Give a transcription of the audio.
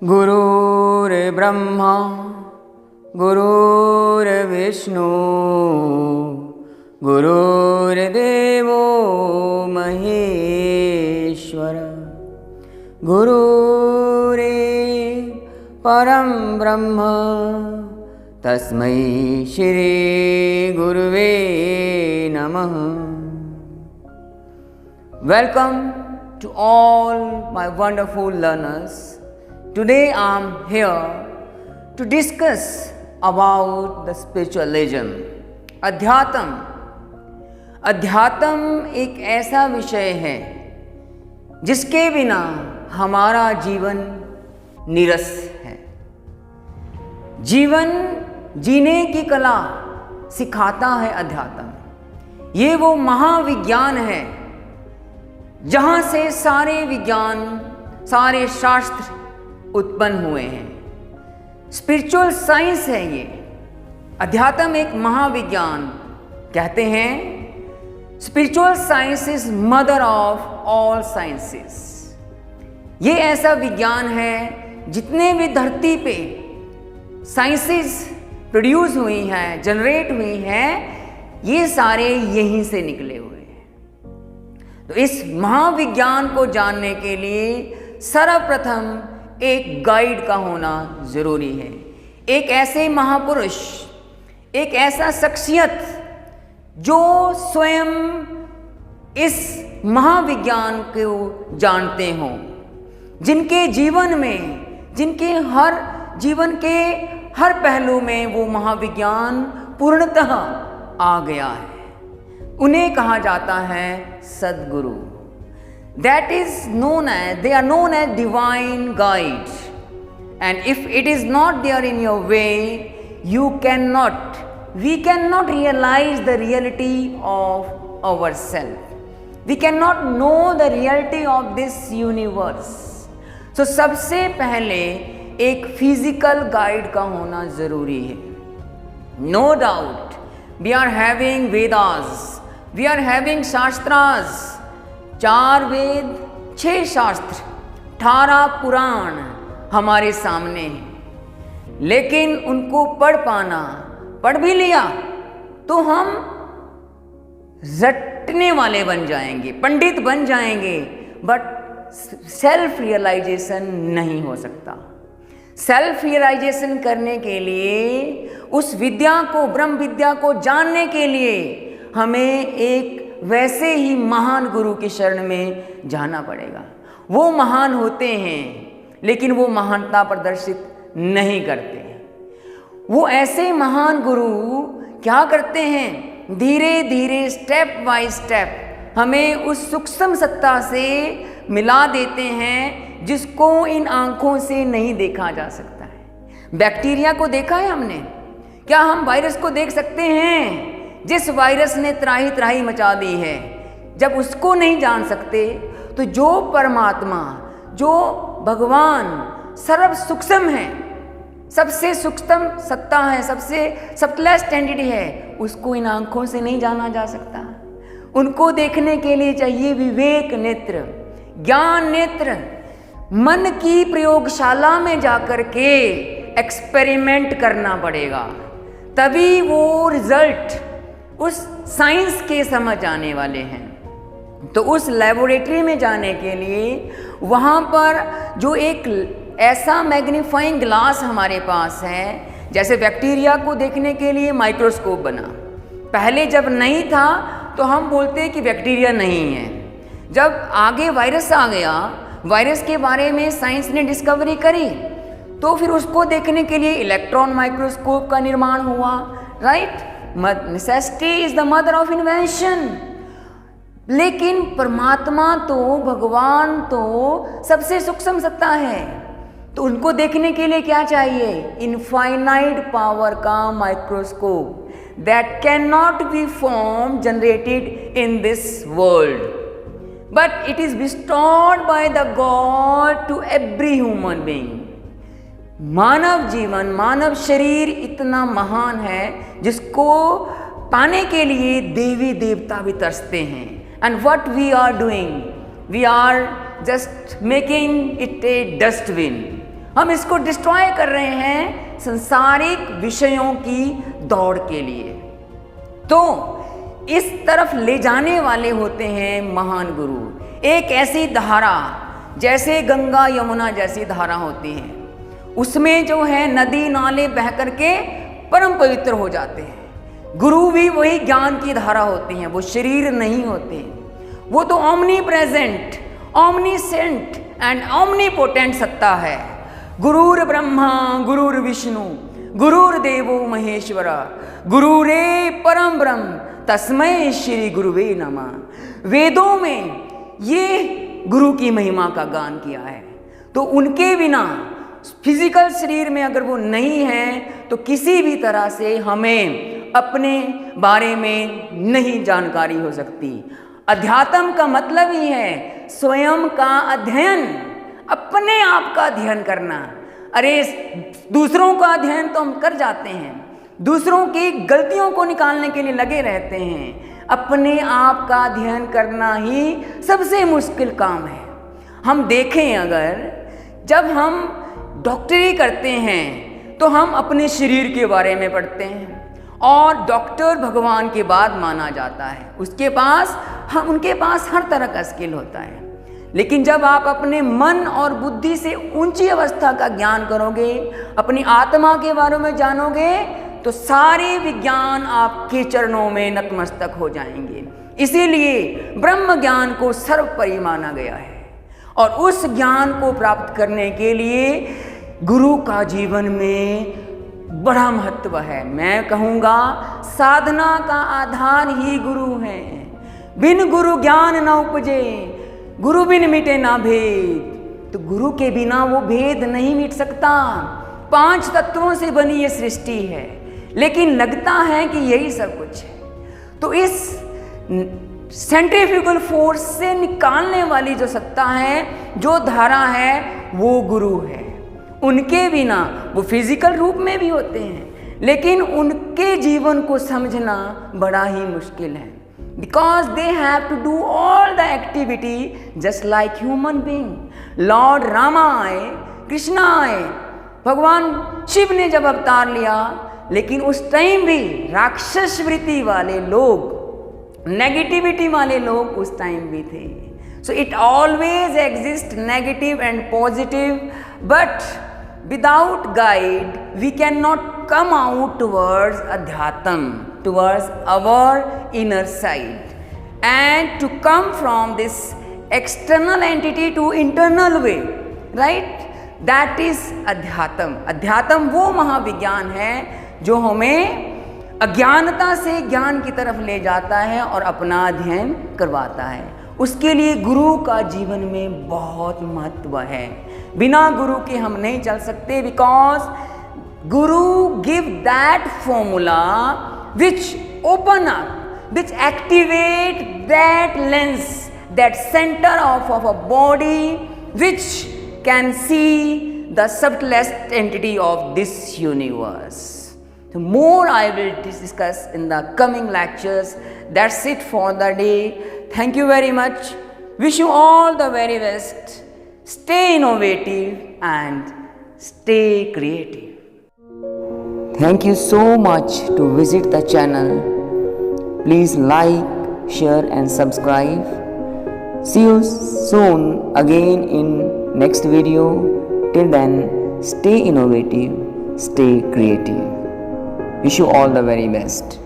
गुरुर्ब्रह्मा गुरुर्विष्णु गुरुर्देवो महेश्वर गुरुरे परम ब्रह्म तस्मै श्री गुरुवे नमः। Welcome to all my wonderful learners. Today I am here to discuss about the spiritualism. अध्यात्म एक ऐसा विषय है जिसके बिना हमारा जीवन नीरस है। जीवन जीने की कला सिखाता है अध्यात्म। ये वो महाविज्ञान है जहाँ से सारे विज्ञान, सारे शास्त्र उत्पन्न हुए हैं। स्पिरिचुअल साइंस है ये। अध्यात्म एक महाविज्ञान। कहते हैं spiritual science is mother of all sciences. ये ऐसा विज्ञान है, जितने भी धरती पे साइंसेस प्रोड्यूस हुई हैं, जनरेट हुई हैं, ये सारे यहीं से निकले हुए हैं। तो इस महाविज्ञान को जानने के लिए सर्वप्रथम एक गाइड का होना जरूरी है। एक ऐसे महापुरुष, एक ऐसा शख्सियत जो स्वयं इस महाविज्ञान को जानते हों, जिनके जीवन में, जिनके जीवन के हर पहलू में वो महाविज्ञान पूर्णतः आ गया है। उन्हें कहा जाता है सद्गुरु। That is known as, they are known as divine guides. And if it is not there in your way, we cannot realize the reality of ourselves. We cannot know the reality of this universe. So सबसे पहले एक physical guide का होना जरूरी है। No doubt, we are having Vedas, we are having Shastras, 4 वेद, 6 शास्त्र, 18 पुराण हमारे सामने हैं। लेकिन उनको पढ़ भी लिया तो हम रटने वाले बन जाएंगे, पंडित बन जाएंगे, बट सेल्फ रियलाइजेशन नहीं हो सकता। सेल्फ रियलाइजेशन करने के लिए, उस विद्या को, ब्रह्म विद्या को जानने के लिए हमें एक वैसे ही महान गुरु की शरण में जाना पड़ेगा। वो महान होते हैं लेकिन वो महानता प्रदर्शित नहीं करते। वो ऐसे महान गुरु क्या करते हैं, धीरे धीरे स्टेप बाय स्टेप हमें उस सूक्ष्म सत्ता से मिला देते हैं जिसको इन आंखों से नहीं देखा जा सकता है। बैक्टीरिया को देखा है हमने, क्या हम वायरस को देख सकते हैं? जिस वायरस ने त्राही त्राही मचा दी है, जब उसको नहीं जान सकते तो जो परमात्मा, जो भगवान सर्व सूक्ष्म है, सबसे सूक्ष्म सत्ता है, सबसे सबलेस्ट एंटिटी है, उसको इन आंखों से नहीं जाना जा सकता। उनको देखने के लिए चाहिए विवेक नेत्र, ज्ञान नेत्र। मन की प्रयोगशाला में जाकर के एक्सपेरिमेंट करना पड़ेगा, तभी वो रिजल्ट उस साइंस के समझ आने वाले हैं। तो उस लेबोरेटरी में जाने के लिए वहाँ पर जो एक ऐसा मैग्नीफाइंग ग्लास हमारे पास है, जैसे बैक्टीरिया को देखने के लिए माइक्रोस्कोप बना। पहले जब नहीं था तो हम बोलते कि बैक्टीरिया नहीं है। जब आगे वायरस आ गया, वायरस के बारे में साइंस ने डिस्कवरी करी, तो फिर उसको देखने के लिए इलेक्ट्रॉन माइक्रोस्कोप का निर्माण हुआ। Right? Necessity is the mother of invention. लेकिन परमात्मा तो, भगवान तो सबसे सूक्ष्म सत्ता है, तो उनको देखने के लिए क्या चाहिए? इनफाइनाइट पावर का microscope that can not be form generated in this world, but it is bestowed by the god to every human being. मानव जीवन, मानव शरीर इतना महान है जिसको पाने के लिए देवी देवता भी तरसते हैं। And what we are doing, we are just making it a dustbin. हम इसको डिस्ट्रॉय कर रहे हैं संसारिक विषयों की दौड़ के लिए। तो इस तरफ ले जाने वाले होते हैं महान गुरु। एक ऐसी धारा जैसे गंगा यमुना जैसी धारा होती है, उसमें जो है नदी नाले बह करके परम पवित्र हो जाते हैं। गुरु भी वही ज्ञान की धारा होती हैं, वो शरीर नहीं होते। वो तो omni present, omniscient and omnipotent सत्ता है। गुरुर ब्रह्मा गुरुर विष्णु गुरुर देवो महेश्वरा गुरुरे परम ब्रह्म तस्मै श्री गुरुवे नमः। वेदों में ये गुरु की महिमा का गान किया है। तो उनके बिना फिजिकल शरीर में अगर वो नहीं है तो किसी भी तरह से हमें अपने बारे में नहीं जानकारी हो सकती। अध्यात्म का मतलब ही है स्वयं का अध्ययन, अपने आप का अध्ययन करना। अरे दूसरों का अध्ययन तो हम कर जाते हैं, दूसरों की गलतियों को निकालने के लिए लगे रहते हैं। अपने आप का अध्ययन करना ही सबसे मुश्किल काम है। हम देखें, अगर जब हम डॉक्टरी करते हैं तो हम अपने शरीर के बारे में पढ़ते हैं, और डॉक्टर भगवान के बाद माना जाता है। उनके पास हर तरह का स्किल होता है। लेकिन जब आप अपने मन और बुद्धि से ऊंची अवस्था का ज्ञान करोगे, अपनी आत्मा के बारे में जानोगे, तो सारे विज्ञान आपके चरणों में नतमस्तक हो जाएंगे। इसीलिए ब्रह्म ज्ञान को सर्वोपरि माना गया है, और उस ज्ञान को प्राप्त करने के लिए गुरु का जीवन में बड़ा महत्व है। मैं कहूँगा साधना का आधार ही गुरु है। बिन गुरु ज्ञान न उपजे, गुरु बिन मिटे ना भेद। तो गुरु के बिना वो भेद नहीं मिट सकता। 5 तत्वों से बनी ये सृष्टि है, लेकिन लगता है कि यही सब कुछ है। तो इस सेंट्रीफ्यूगल फोर्स से निकालने वाली जो सत्ता है, जो धारा है, वो गुरु है। उनके बिना, वो फिजिकल रूप में भी होते हैं, लेकिन उनके जीवन को समझना बड़ा ही मुश्किल है। Because they have to do all the activity just like human being. Lord Rama आए, कृष्णा आए, भगवान शिव ने जब अवतार लिया, लेकिन उस टाइम भी राक्षस वृत्ति वाले लोग, नेगेटिविटी वाले लोग उस टाइम भी थे। So it always exist negative and positive, but without guide we cannot come out towards adhyatam, towards our inner side, and to come from this external entity to internal way, right? That is adhyatam. adhyatam वो महाविज्ञान है जो हमें अज्ञानता से ज्ञान की तरफ ले जाता है और अपना अध्ययन करवाता है। उसके लिए गुरु का जीवन में बहुत महत्व है। बिना गुरु के हम नहीं चल सकते, because Guru give that formula which open up, which activate that lens, that centre of a body which can see the सबटलेस्ट entity of this universe. The more I will discuss in the coming lectures. That's it for the day. Thank you very much. Wish you all the very best. Stay innovative and stay creative. Thank you so much to visit the channel. Please like, share and subscribe. See you soon again in next video. Till then, stay innovative, stay creative. Wish you all the very best.